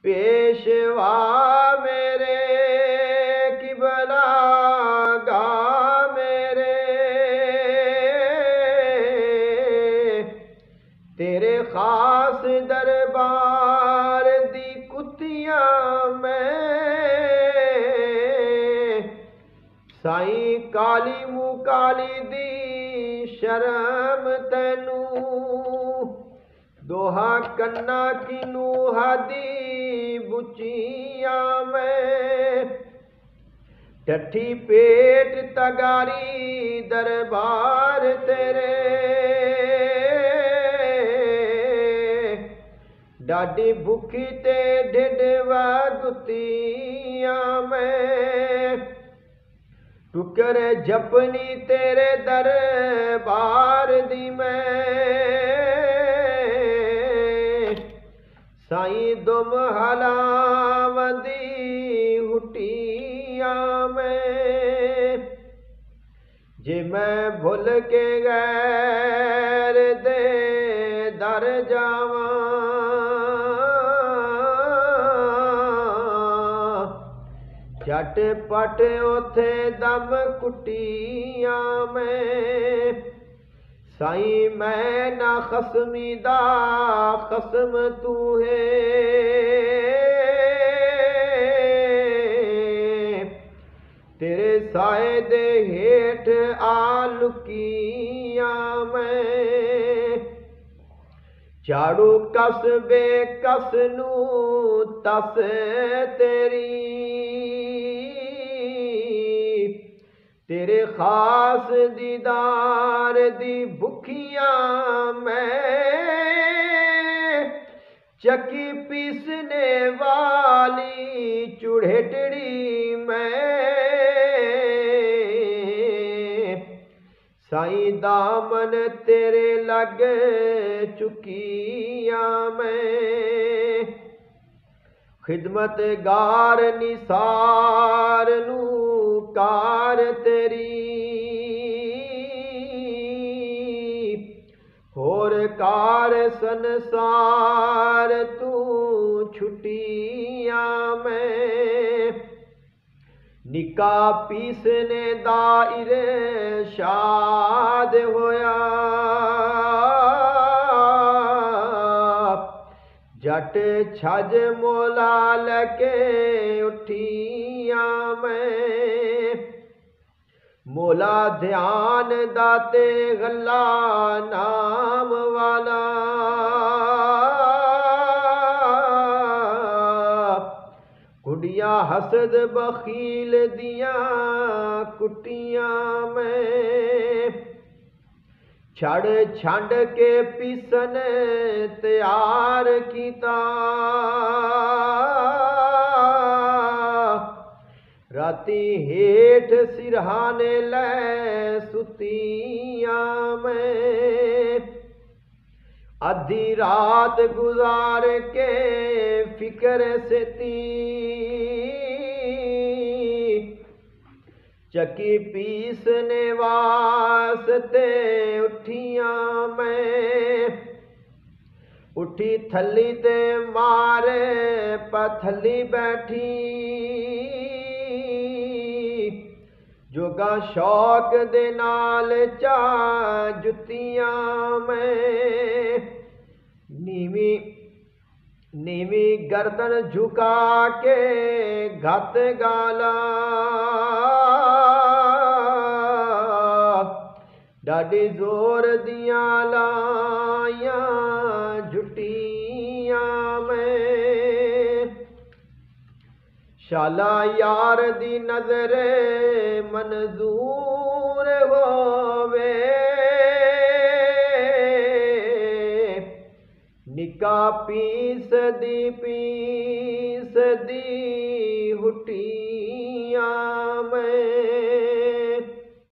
पेशवा मेरे किबला गा मेरे तेरे खास दरबार दी कुतियां में साईं काली मुकाली दी शर्म तैनू दोहा कन्ना किनू हादी बुचियां में टठी पेट तगारी दरबार तेरे डाडी भुखी ते ढिडवा गुतियां में टुकर जपनी तेरे दरबार दी मैं साईं दुम हलावंदी हुटियां में जे मैं भुल के गैर दे दर जावां झट पट उथे दम कुटियां में साईं मैं ना खसमी दा खसम तू है तेरे साए दे हेठ आ लुकियां में झाड़ू कस बेकस नू तस तेरी तेरे खास दीदार दी भुखियां में चक्की पीसने वाली चुड़ेटड़ी में साईं दामन तेरे लग चुकियां में खिदमत गार निसार नू कार तेरी होर कार संसार तू छुटियां में निका पीसने दाइरे शाद होया जट छज मोला लके उठियां में मोला ध्यान दाते गल्ला नाम वाला कुड़ियां हसद बखील दियां कुटियां में छड़ छंड के पीसन तैयार कीता राती हेठ सिरहाने लै सुतियां में आधी रात गुजार के फिक्र सेती चक्की पीसने वास्ते उठियां में उठी थली ते मारे पथली बैठी जोगा शौक दे नाल चा जुतियां में नीवी गर्दन झुका के घत गाला डाडी जोर दियां लायां जुटियां में शाला यार दी नजरे मंजूर होवे निका पीस दी हुटियां में